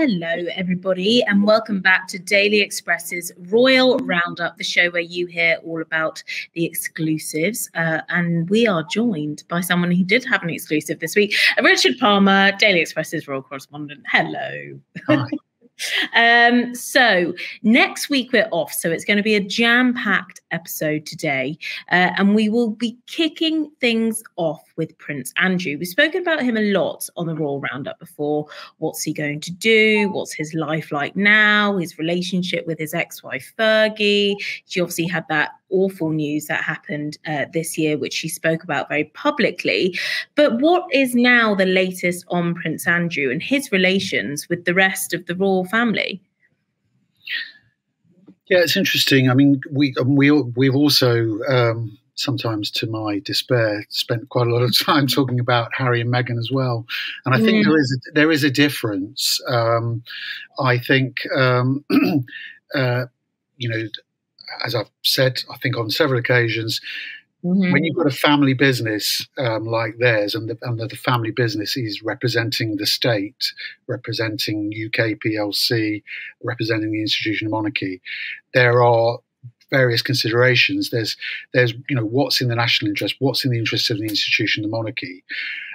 Hello, everybody, and welcome back to Daily Express's Royal Roundup, the show where you hear all about the exclusives. And we are joined by someone who did have an exclusive this week, Richard Palmer, Daily Express's royal correspondent. Hello. Hi. So next week we're off, so it's going to be a jam-packed episode today, and we will be kicking things off with Prince Andrew. We've spoken about him a lot on the Royal Roundup before. What's he going to do? What's his life like now? His relationship with his ex-wife Fergie. She obviously had that awful news that happened this year, which she spoke about very publicly. But what is now the latest on Prince Andrew and his relations with the rest of the royal family? Yeah, it's interesting. I mean, we've also sometimes, to my despair, spent quite a lot of time talking about Harry and Meghan as well. And I think there is a difference. I think you know, as I've said, I think on several occasions, when you've got a family business like theirs, and the family business is representing the state, representing UK PLC, representing the institution of monarchy, there are various considerations. There's what's in the national interest, what's in the interest of the institution of the monarchy,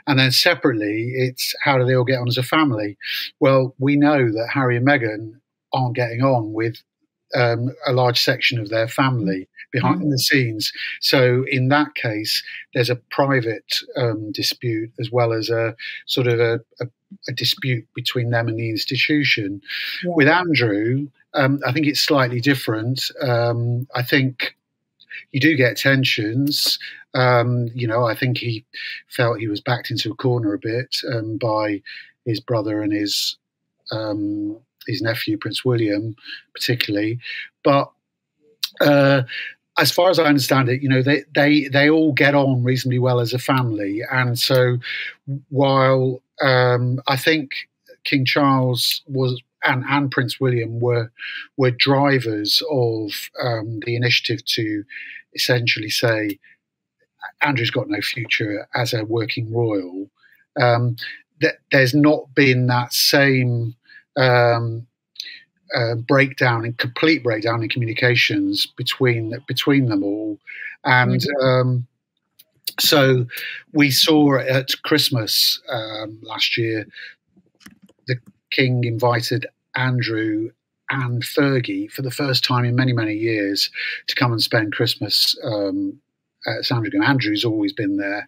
and then separately, it's how do they all get on as a family. Well, we know that Harry and Meghan aren't getting on with a large section of their family behind the scenes. So in that case, there's a private dispute as well as a sort of a dispute between them and the institution. Yeah. With Andrew, I think it's slightly different. I think you do get tensions. I think he felt he was backed into a corner a bit by his brother and his nephew, Prince William, particularly. But as far as I understand it, they all get on reasonably well as a family. And so while I think King Charles was and Prince William were drivers of the initiative to essentially say Andrew's got no future as a working royal, there's not been that same complete breakdown in communications between them all, and so we saw at Christmas last year, the King invited Andrew and Fergie for the first time in many years to come and spend Christmas at Sandringham. Andrew's always been there,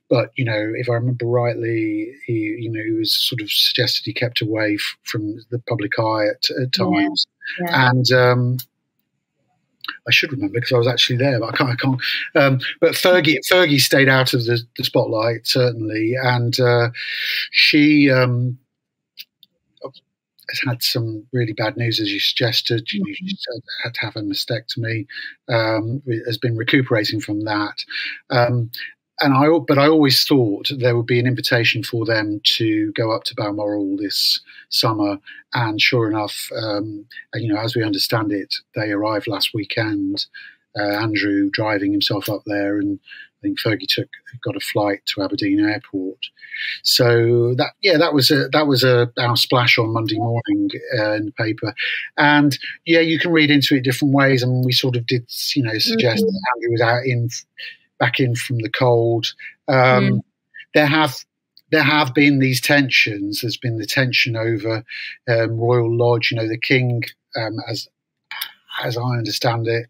but if I remember rightly, he was sort of suggested he kept away from the public eye at times. Yeah. And I should remember because I was actually there, but I can't. But Fergie stayed out of the spotlight certainly, and she has had some really bad news, as you suggested. She had to have a mastectomy. Has been recuperating from that. But I always thought there would be an invitation for them to go up to Balmoral this summer, and sure enough, as we understand it, they arrived last weekend. Andrew driving himself up there, and I think Fergie got a flight to Aberdeen Airport. So that was our splash on Monday morning in the paper, and you can read into it different ways. And we sort of did suggest that Andrew was back in from the cold. There have been these tensions. There's been the tension over Royal Lodge. The King, as I understand it,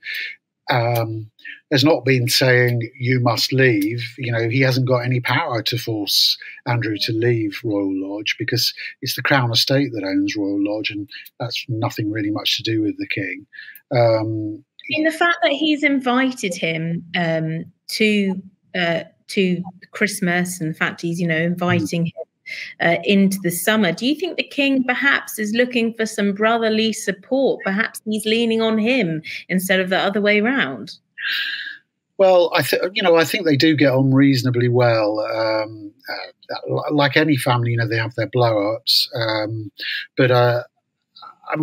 has not been saying you must leave. He hasn't got any power to force Andrew to leave Royal Lodge because it's the Crown Estate that owns Royal Lodge, and that's nothing really much to do with the King. The fact that he's invited him to Christmas, and the fact he's inviting him into the summer, do you think the King perhaps is looking for some brotherly support? Perhaps he's leaning on him instead of the other way around? Well, I think they do get on reasonably well. Like any family, they have their blow-ups, but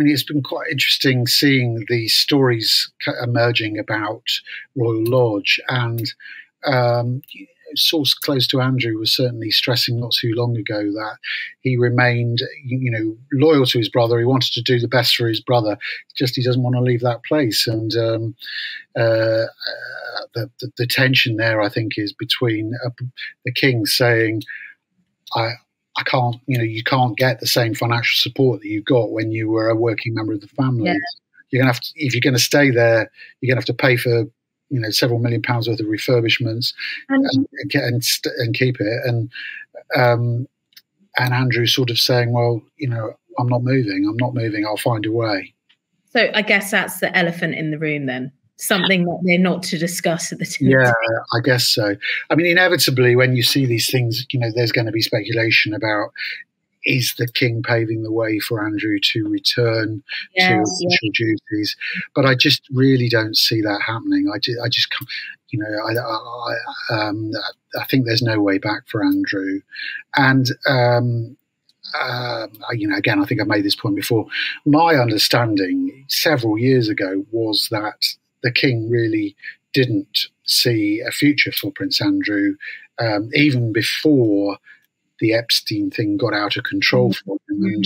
it's been quite interesting seeing the stories emerging about Royal Lodge, and source close to Andrew was certainly stressing not too long ago that he remained, loyal to his brother. He wanted to do the best for his brother. Just he doesn't want to leave that place. And the tension there, I think, is between the king saying, I can't, you can't get the same financial support that you got when you were a working member of the family. Yeah. You're gonna have to, if you're going to stay there, you're going to have to pay for, several £1 million worth of refurbishments and keep it. And Andrew sort of saying, well, I'm not moving. I'll find a way. So I guess that's the elephant in the room then. Something that they're not to discuss at the time. Yeah, I guess so. I mean, inevitably, when you see these things, there's going to be speculation about, is the king paving the way for Andrew to return to official duties? But I just really don't see that happening. I just can't, I think there's no way back for Andrew. And, again, I think I've made this point before. My understanding several years ago was that the king really didn't see a future for Prince Andrew, even before the Epstein thing got out of control for him.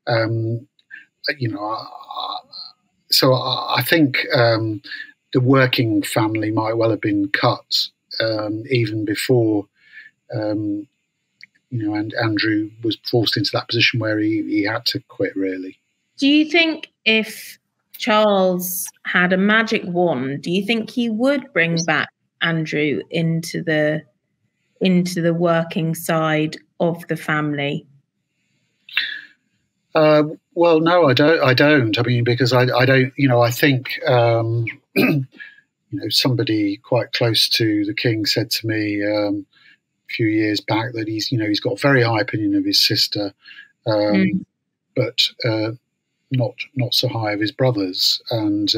And, so I think the working family might well have been cut even before, and Andrew was forced into that position where he had to quit, really. Do you think if Charles had a magic wand, do you think he would bring back Andrew into the working side of the family? Well, no, I don't. I mean, because I don't. I think somebody quite close to the king said to me a few years back that he's got a very high opinion of his sister, but not so high of his brothers. And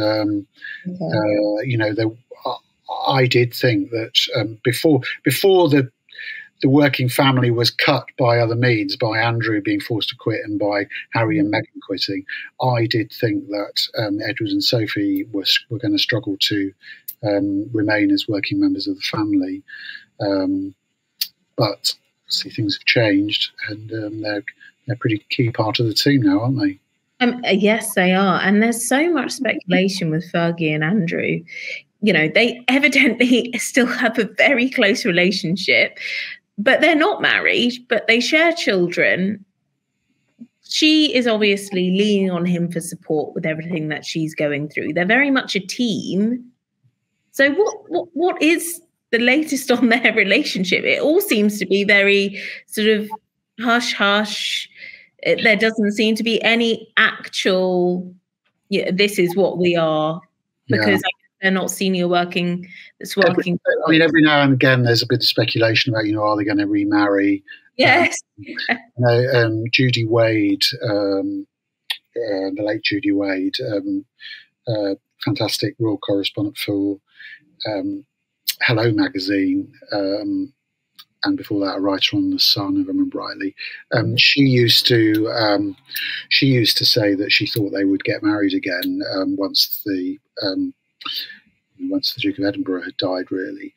I did think that before the working family was cut by other means, by Andrew being forced to quit and by Harry and Meghan quitting, I did think that Edward and Sophie were going to struggle to remain as working members of the family. But see, things have changed, and they're a pretty key part of the team now, aren't they? Yes, they are. And there's so much speculation with Fergie and Andrew. They evidently still have a very close relationship, but they're not married, but they share children. She is obviously leaning on him for support with everything that she's going through. They're very much a team. So what is the latest on their relationship? It all seems to be very sort of hush-hush. There doesn't seem to be any actual, this is what we are, because they're not senior working. I mean, every now and again, there's a bit of speculation about, are they going to remarry? Yes. Judy Wade, the late Judy Wade, fantastic royal correspondent for Hello magazine, and before that, a writer on The Sun, if I remember rightly. She used to say that she thought they would get married again once the Duke of Edinburgh had died, really,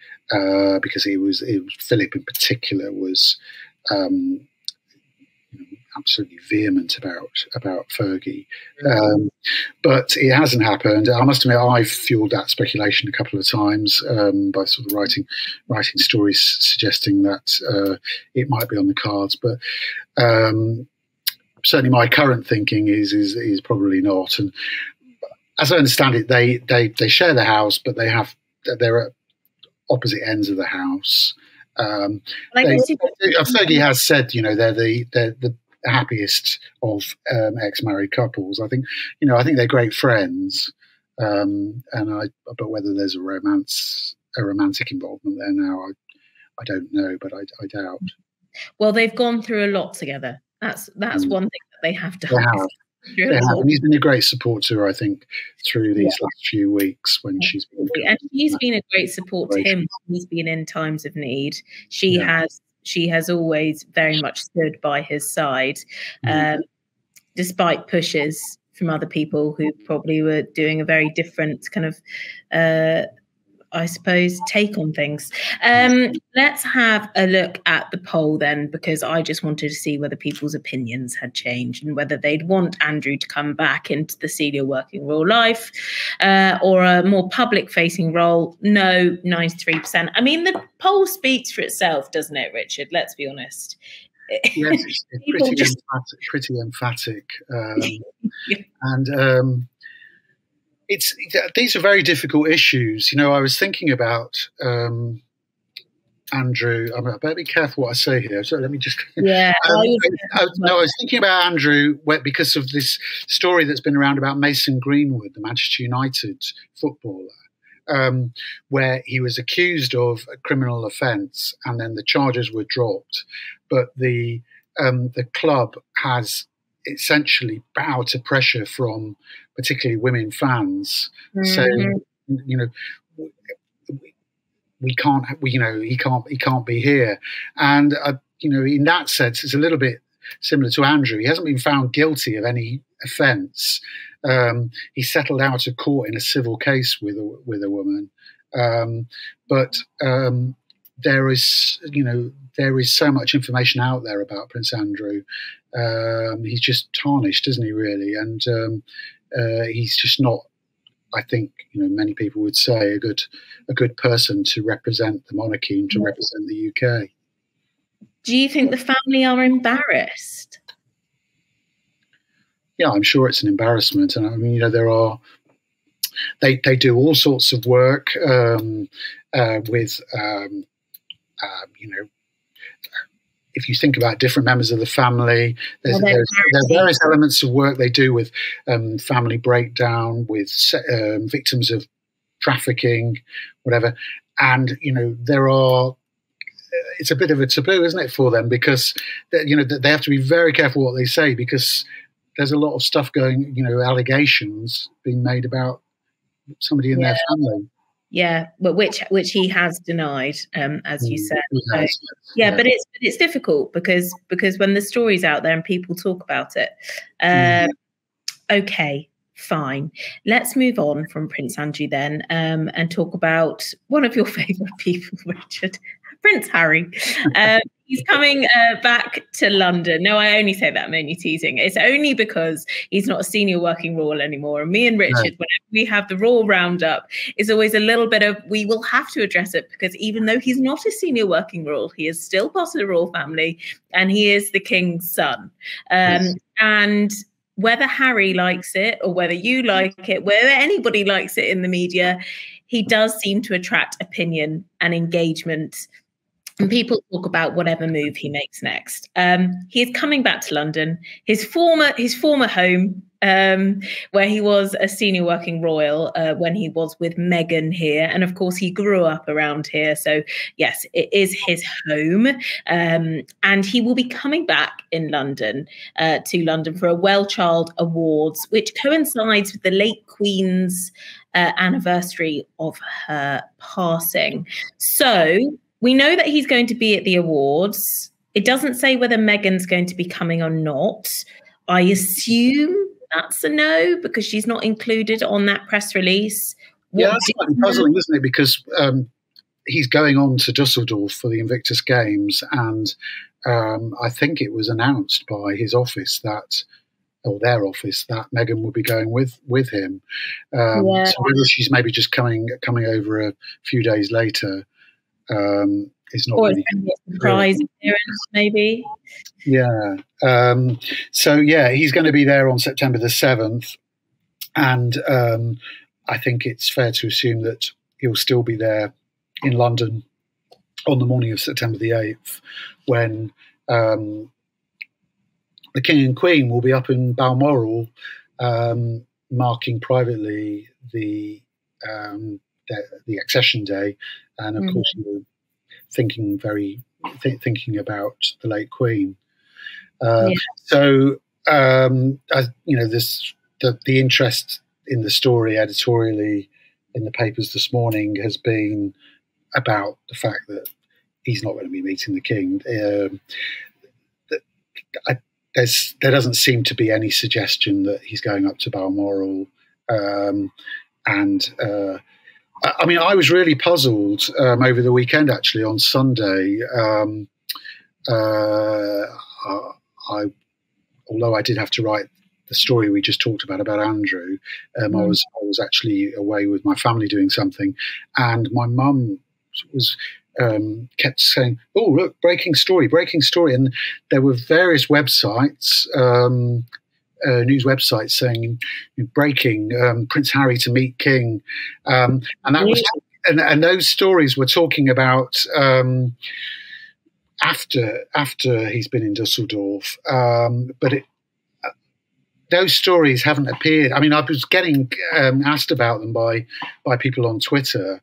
because it was Philip in particular was absolutely vehement about Fergie. But it hasn't happened. I must admit, I've fueled that speculation a couple of times by sort of writing stories suggesting that it might be on the cards. But certainly my current thinking is probably not. And as I understand it, they share the house, but they're at opposite ends of the house. Fergie has said, they're the happiest of ex-married couples. I think they're great friends, but whether there's a romantic involvement there now, I don't know, but I doubt. Well, they've gone through a lot together. That's one thing that they have done. They have. And he's been a great support to her, I think, through these last few weeks when she's been. And she's been a great support to him when he's been in times of need. She has always very much stood by his side, despite pushes from other people who probably were doing a very different kind of I suppose, take on things. Let's have a look at the poll then, because I just wanted to see whether people's opinions had changed and whether they'd want Andrew to come back into the senior working role life or a more public-facing role. No, 93%. I mean, the poll speaks for itself, doesn't it, Richard? Let's be honest. Yes, it's pretty emphatic. And these are very difficult issues. You know, I was thinking about Andrew. I better be careful what I say here. So let me just. Yeah. I was thinking about Andrew because of this story that's been around about Mason Greenwood, the Manchester United footballer, where he was accused of a criminal offence and then the charges were dropped, but the club has essentially bowed to pressure from particularly women fans, saying, you know, he can't be here. And you know, in that sense, it's a little bit similar to Andrew. He hasn't been found guilty of any offence. He settled out of court in a civil case with a woman, but there is so much information out there about Prince Andrew. He's just tarnished, isn't he? Really, and he's just not. I think, you know, many people would say a good person to represent the monarchy and to represent the UK. Do you think the family are embarrassed? Yeah, I'm sure it's an embarrassment, and I mean, you know, they do all sorts of work with you know. If you think about different members of the family, there are various elements of work they do with family breakdown, with victims of trafficking, whatever. And, you know, it's a bit of a taboo, isn't it, for them? Because, you know, they have to be very careful what they say, because there's a lot of stuff going, you know, allegations being made about somebody in their family. Yeah, but which he has denied, as you said. So, yeah, but it's difficult because when the story's out there and people talk about it. Okay, fine. Let's move on from Prince Andrew then, and talk about one of your favourite people, Richard, Prince Harry. He's coming back to London. No, I only say that, I'm only teasing. It's only because he's not a senior working royal anymore. And me and Richard, whenever we have the Royal Roundup, is always a little bit of, we will have to address it, because even though he's not a senior working royal, he is still part of the royal family and he is the king's son. And whether Harry likes it or whether you like it, whether anybody likes it in the media, he does seem to attract opinion and engagement. And people talk about whatever move he makes next. He is coming back to London, his former home, where he was a senior working royal when he was with Meghan here. And of course, he grew up around here. So yes, it is his home. And he will be coming back in London to London for a WellChild Awards, which coincides with the late Queen's anniversary of her passing. So we know that he's going to be at the awards. It doesn't say whether Meghan's going to be coming or not. I assume that's a no, because she's not included on that press release. Yeah, that's slightly puzzling, isn't it? Because he's going on to Dusseldorf for the Invictus Games, and I think it was announced by his office or their office, that Meghan would be going with him. So whether she's maybe just coming over a few days later. Is not really a surprise appearance, maybe. Yeah. So yeah, he's going to be there on September the 7th, and I think it's fair to assume that he'll still be there in London on the morning of September the 8th, when the King and Queen will be up in Balmoral, marking privately the accession day, and of course, you know, thinking about the late Queen. So, as you know, the interest in the story editorially in the papers this morning has been about the fact that he's not going to be meeting the King. There doesn't seem to be any suggestion that he's going up to Balmoral, and I mean, I was really puzzled over the weekend, actually, on Sunday. Although I did have to write the story we just talked about Andrew, I was actually away with my family doing something, and my mum was kept saying, "Oh, look, breaking story," and there were various websites. News websites saying breaking Prince Harry to meet King, and that was and those stories were talking about after he's been in Dusseldorf, but those stories haven't appeared. I mean, I was getting asked about them by people on Twitter.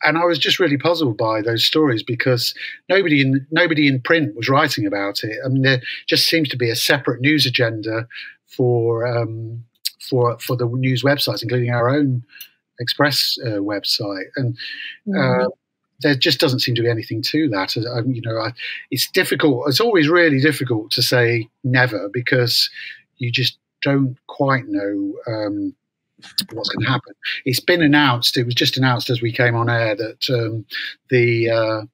And I was just really puzzled by those stories because nobody in print was writing about it. I mean, there just seems to be a separate news agenda for the news websites, including our own Express website, and there just doesn't seem to be anything to that. It's difficult. It's always really difficult to say never because you just don't quite know what's going to happen. It's been announced. It was just announced as we came on air that the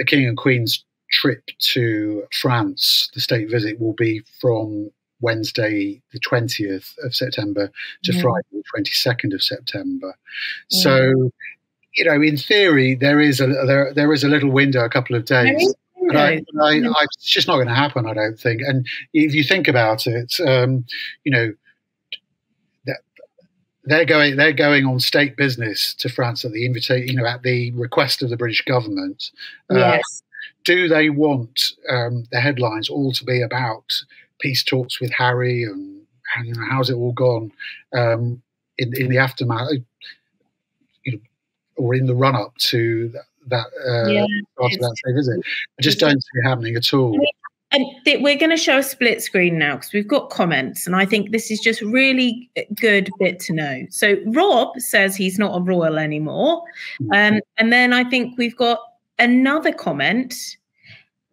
King and Queen's trip to France, the state visit, will be from Wednesday, the 20th of September, to Friday, the 22nd of September. So, in theory, there is a little window, a couple of days. But it's just not going to happen, I don't think. And if you think about it, they're going on state business to France at the invitation, at the request of the British government. Yes. Do they want the headlines all to be about peace talks with Harry and how's it all gone in the aftermath, or in the run up to that state visit? I just don't see it happening at all. And we're going to show a split screen now because we've got comments, and I think this is just really good bit to know. So Rob says he's not a royal anymore. And then I think we've got another comment.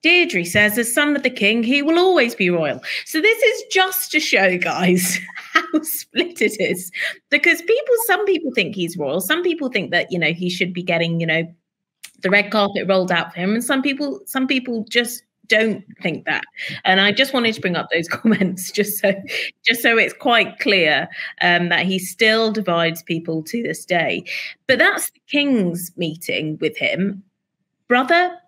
Deirdre says, as son of the king, he will always be royal. So this is just to show, guys, how split it is. Because some people think he's royal. Some people think that, he should be getting, the red carpet rolled out for him. And some people just don't think that. And I just wanted to bring up those comments just so it's quite clear that he still divides people to this day. But that's the king's meeting with him. Brother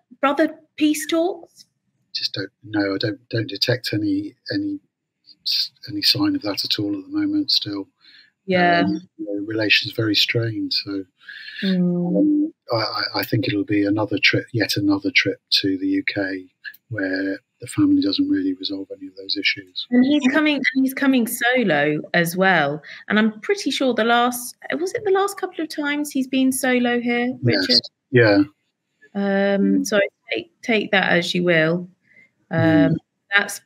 peace talks? Just don't know. I don't detect any sign of that at all at the moment still. Yeah. Relations very strained. So I think it'll be yet another trip to the UK where the family doesn't really resolve any of those issues. And he's coming solo as well. And I'm pretty sure the last couple of times he's been solo here, Richard? Yes. Yeah. So take that as you will. But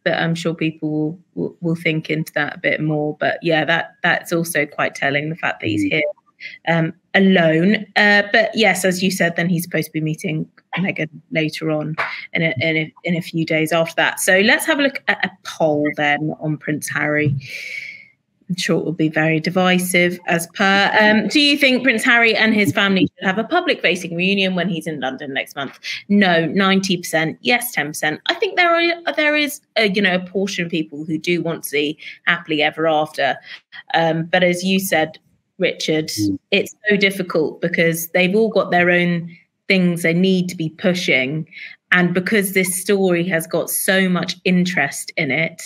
I'm sure people will think into that a bit more. But yeah, that's also quite telling, the fact that he's here alone. But yes, as you said, then he's supposed to be meeting Meghan later on in a few days after that. So let's have a look at a poll then on Prince Harry. I'm sure it will be very divisive as per. Do you think Prince Harry and his family should have a public-facing reunion when he's in London next month? No, 90%. Yes, 10%. I think there is a portion of people who do want to see happily ever after. But as you said, Richard, it's so difficult because they've all got their own things they need to be pushing. And because this story has got so much interest in it,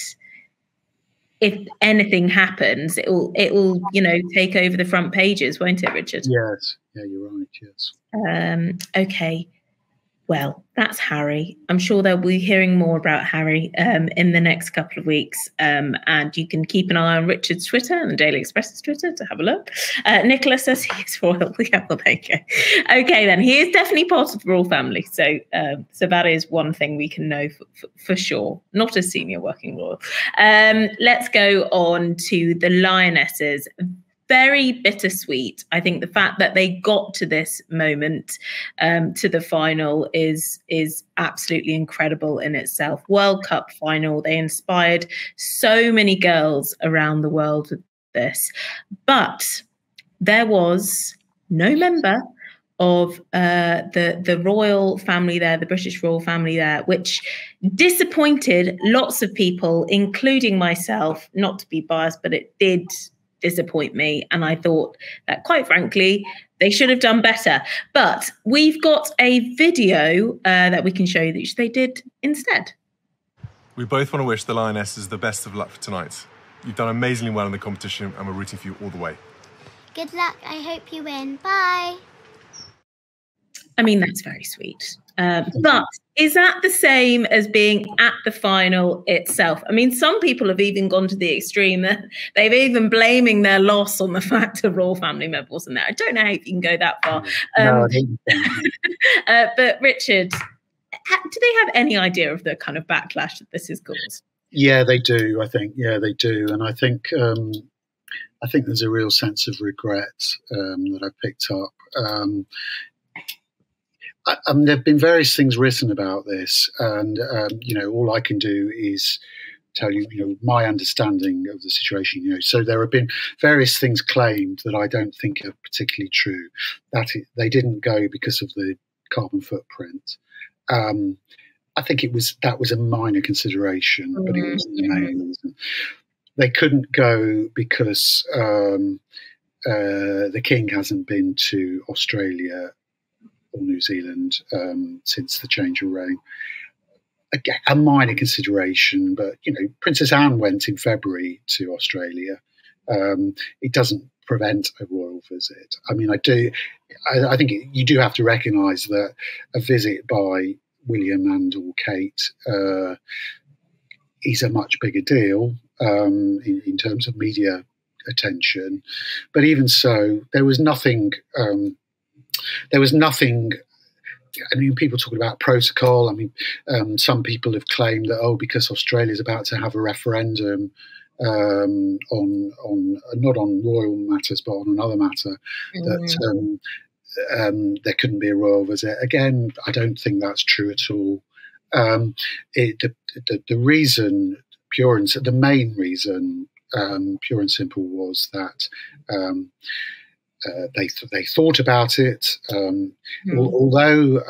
if anything happens, it will take over the front pages, won't it, Richard? Yes. Yeah, you're right. Yes. Okay. Well, that's Harry. I'm sure they'll be hearing more about Harry in the next couple of weeks. And you can keep an eye on Richard's Twitter and the Daily Express's Twitter to have a look. Nicholas says he's royal. Yeah, well, there you go. Okay, then. He is definitely part of the royal family. So that is one thing we can know for sure. Not a senior working royal. Let's go on to the Lionesses. Very bittersweet. I think the fact that they got to this moment, to the final, is absolutely incredible in itself. World Cup final. They inspired so many girls around the world with this. But there was no member of the royal family there, the British royal family there, which disappointed lots of people, including myself. Not to be biased, but it did disappoint me. And I thought that, quite frankly, they should have done better. But we've got a video that we can show you that they did instead. We both want to wish the Lionesses the best of luck for tonight. You've done amazingly well in the competition and we're rooting for you all the way. Good luck. I hope you win. Bye. I mean, that's very sweet. But is that the same as being at the final itself? I mean, some people have even gone to the extreme that they've even blaming their loss on the fact a royal family member wasn't there. I don't know if you can go that far. No, I didn't. But Richard, do they have any idea of the kind of backlash that this has caused? Yeah, they do. I think. Yeah, they do. And I think there's a real sense of regret that I picked up. There have been various things written about this, and all I can do is tell you, my understanding of the situation. So there have been various things claimed that I don't think are particularly true. That they didn't go because of the carbon footprint. I think that was a minor consideration, but it wasn't the main reason. They couldn't go because the King hasn't been to Australia or New Zealand since the change of reign. Again, a minor consideration, but Princess Anne went in February to Australia. It doesn't prevent a royal visit. I mean, I think you do have to recognise that a visit by William and or Kate is a much bigger deal in terms of media attention. But even so, there was nothing. I mean, people talking about protocol. I mean, some people have claimed that because Australia is about to have a referendum on not on royal matters but on another matter, that there couldn't be a royal visit. Again, I don't think that's true at all. The reason, the main reason, pure and simple, was that they thought about it. Although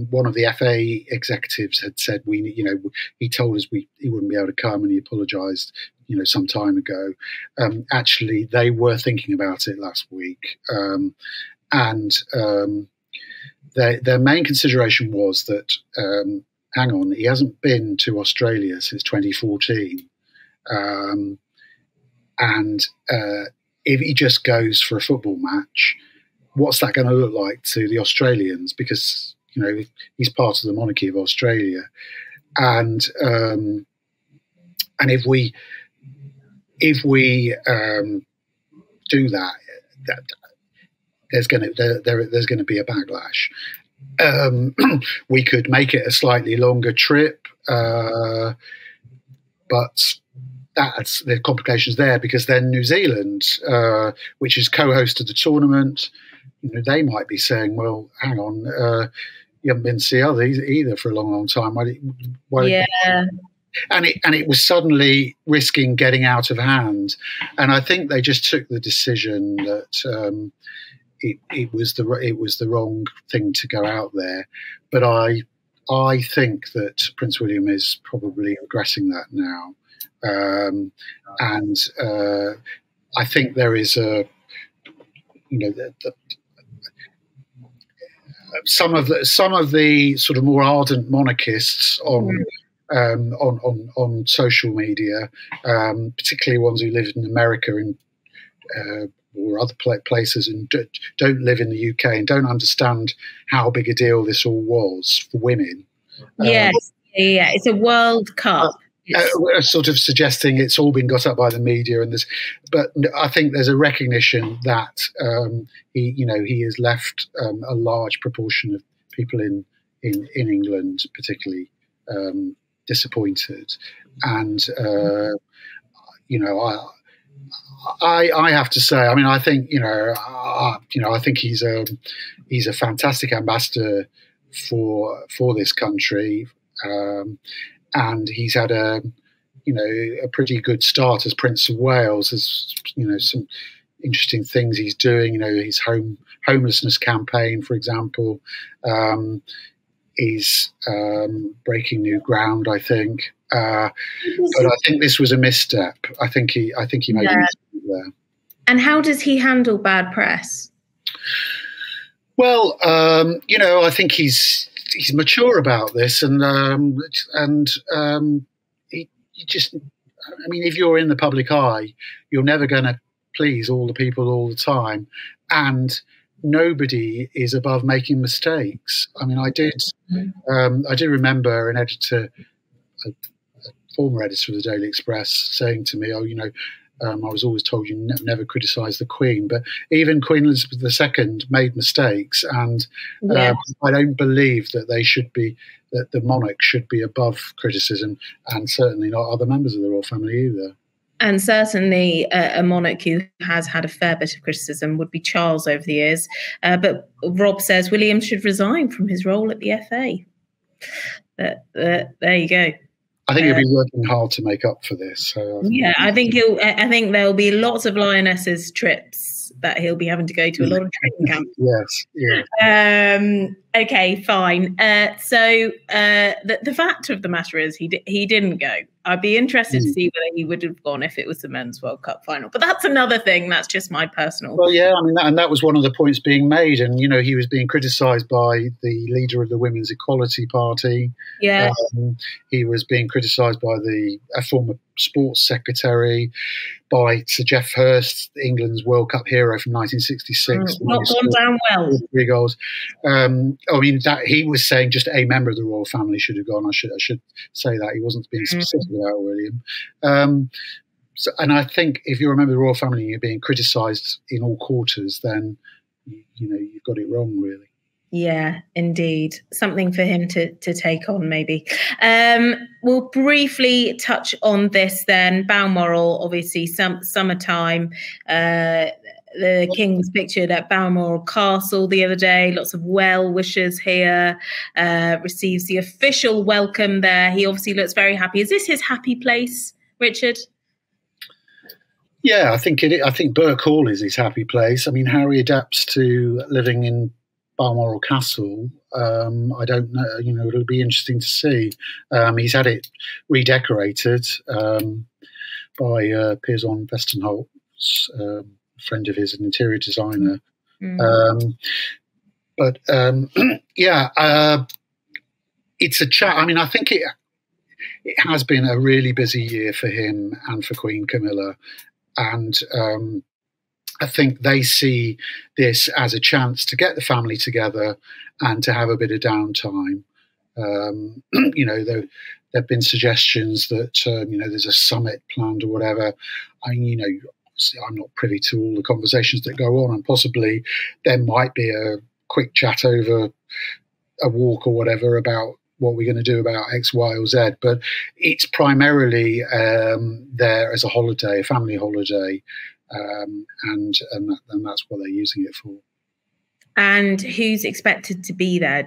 one of the FA executives had said he told us he wouldn't be able to come, and he apologised some time ago. Actually, they were thinking about it last week, and their main consideration was that hang on, he hasn't been to Australia since 2014, and if he just goes for a football match, what's that going to look like to the Australians? Because he's part of the monarchy of Australia, and if we do that, there's going to be a backlash. We could make it a slightly longer trip, but that's the complications there, because then New Zealand, which is co-hosted the tournament, they might be saying, well, hang on, you haven't been to see us either for a long, long time. And it was suddenly risking getting out of hand. And I think they just took the decision that it was the wrong thing to go out there. But I think that Prince William is probably regretting that now. And I think there is some of the sort of more ardent monarchists on social media, particularly ones who live in America and or other places and don't live in the UK and don't understand how big a deal this all was for women. Yes, it's a World Cup. Sort of suggesting it's all been got up by the media, but I think there's a recognition that he has left a large proportion of people in England, particularly, disappointed, and I have to say, I mean, I think I think he's a fantastic ambassador for this country. And he's had a pretty good start as Prince of Wales. As interesting things he's doing. You know, his homelessness campaign, for example, is breaking new ground, I think. But I think this was a misstep. I think he made a mistake there. And how does he handle bad press? Well, you know, I think he's mature about this, and he just, I mean, if you're in the public eye, you're never going to please all the people all the time, and nobody is above making mistakes. I mean, I do remember an editor, a former editor of the Daily Express, saying to me, "Oh, you know, I was always told you never criticise the Queen," but even Queen Elizabeth II made mistakes, and I don't believe that that the monarch should be above criticism, and certainly not other members of the royal family either. And certainly a monarch who has had a fair bit of criticism would be Charles over the years. But Rob says William should resign from his role at the FA. There you go. I think he'll be working hard to make up for this. So I think there'll be lots of Lionesses trips that he'll be having to go to, a lot of training camps. Yes. Okay, fine. So the fact of the matter is he didn't go. I'd be interested to see whether he would have gone if it was the Men's World Cup final. But that's another thing. That's just my personal. Well, yeah, I mean, that was one of the points being made. And, you know, he was being criticised by the leader of the Women's Equality Party. Yeah. He was being criticised by a former sports secretary, by Sir Geoff Hurst, England's World Cup hero from 1966. Not gone down well. 3 goals. I mean, that he was saying just a member of the royal family should have gone. I should say that. He wasn't being specific about William. And I think if you're a member of the royal family and you're being criticised in all quarters, then you know you've got it wrong, really. Yeah, indeed. Something for him to take on, maybe. We'll briefly touch on this then. Balmoral, obviously, summertime. The King was pictured at Balmoral Castle the other day. Lots of well wishers here. Receives the official welcome there. He obviously looks very happy. Is this his happy place, Richard? Yeah, I think I think Burke Hall is his happy place. I mean, how he adapts to living in Balmoral Castle, I don't know. You know, it'll be interesting to see. He's had it redecorated by Piers on Westenholt, a friend of his, an interior designer. It's a chat. I mean, I think it has been a really busy year for him and for Queen Camilla, and I think they see this as a chance to get the family together and to have a bit of downtime. You know, there have been suggestions that, you know, there's a summit planned or whatever. I mean, you know, obviously I'm not privy to all the conversations that go on, and possibly there might be a quick chat over a walk or whatever about what we're going to do about X, Y, or Z. But it's primarily there as a holiday, a family holiday. And that's what they're using it for. And who's expected to be there?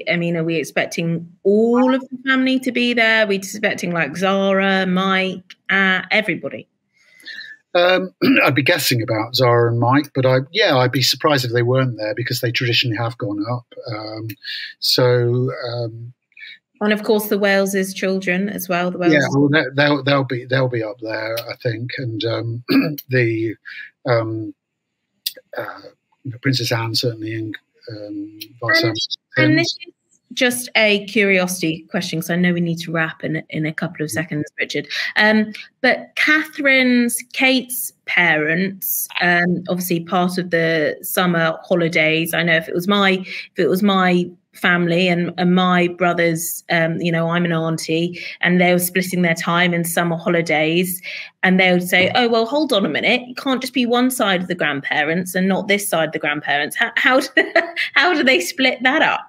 I mean, are we expecting all of the family to be there? Are we expecting like Zara, Mike, everybody? I'd be guessing about Zara and Mike, but I'd be surprised if they weren't there because they traditionally have gone up. And of course, the Wales's children as well. The Wales. Yeah, well, they'll be up there, I think, and the Princess Anne certainly, and Vice and this is just a curiosity question, because I know we need to wrap in a couple of seconds, Richard. But Kate's parents, obviously part of the summer holidays. I know if it was my family and my brothers, you know, I'm an auntie, and they were splitting their time in summer holidays, and they would say, oh, well, hold on a minute, you can't just be one side of the grandparents and not this side of the grandparents. How do they split that up?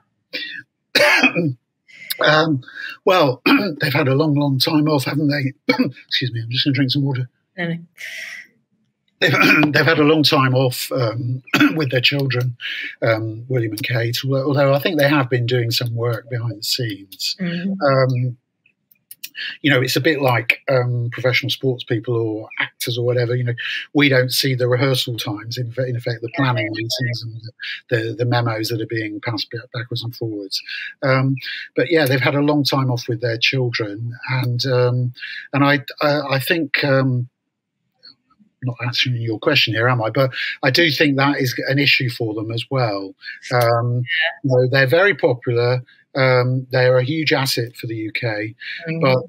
Well, they've had a long time off, haven't they? Excuse me, I'm just going to drink some water. No. They've had a long time off with their children, William and Kate, although I think they have been doing some work behind the scenes. it's a bit like professional sports people or actors or whatever. We don't see the rehearsal times, in effect, the planning meetings and the memos that are being passed backwards and forwards. But yeah, they've had a long time off with their children, and I think. Not answering your question here, am I? But I do think that is an issue for them as well. They're very popular. They're a huge asset for the UK, but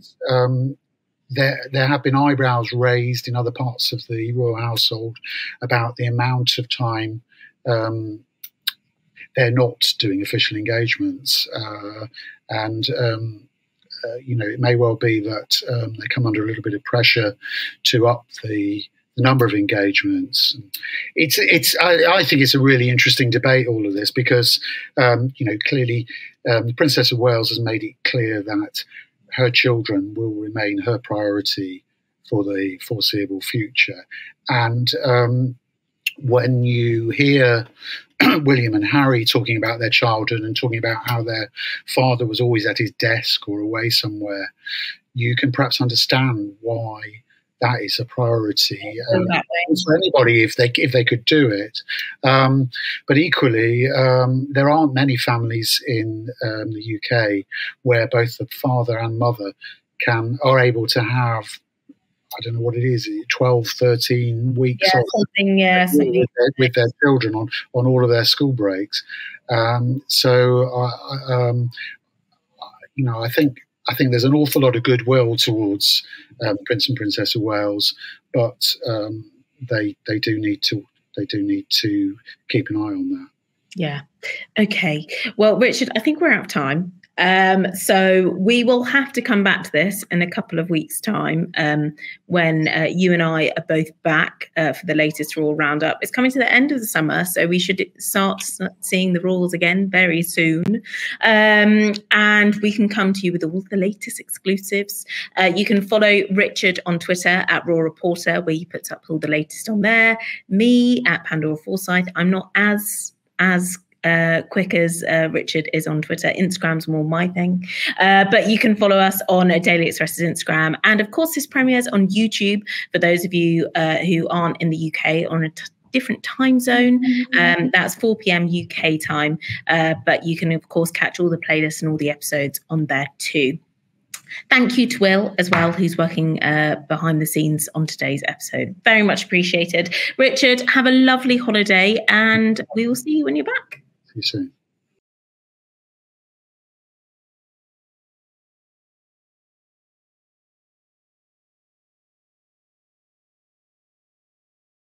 there have been eyebrows raised in other parts of the royal household about the amount of time they're not doing official engagements, and it may well be that they come under a little bit of pressure to up the number of engagements. I think it's a really interesting debate, all of this, because clearly the Princess of Wales has made it clear that her children will remain her priority for the foreseeable future. And when you hear William and Harry talking about their childhood and talking about how their father was always at his desk or away somewhere, you can perhaps understand why that is a priority for anybody if they could do it. But equally, there aren't many families in the UK where both the father and mother are able to have, I don't know what it is, 12, 13 weeks with their children on all of their school breaks. I think there's an awful lot of goodwill towards Prince and Princess of Wales, but they do need to keep an eye on that. Yeah. Okay. Well, Richard, I think we're out of time. So we will have to come back to this in a couple of weeks' time when you and I are both back for the latest Royal Roundup. It's coming to the end of the summer, so we should start seeing the Royals again very soon. And we can come to you with all the latest exclusives. You can follow Richard on Twitter at Raw Reporter, where he puts up all the latest on there. Me at Pandora Forsyth. I'm not as quick as Richard is on Twitter. Instagram's more my thing. But you can follow us on Daily Express's Instagram. And of course, this premieres on YouTube for those of you who aren't in the UK on a different time zone. That's 4 p.m. UK time. But you can, of course, catch all the playlists and all the episodes on there too. Thank you to Will as well, who's working behind the scenes on today's episode. Very much appreciated. Richard, have a lovely holiday and we will see you when you're back. See you soon.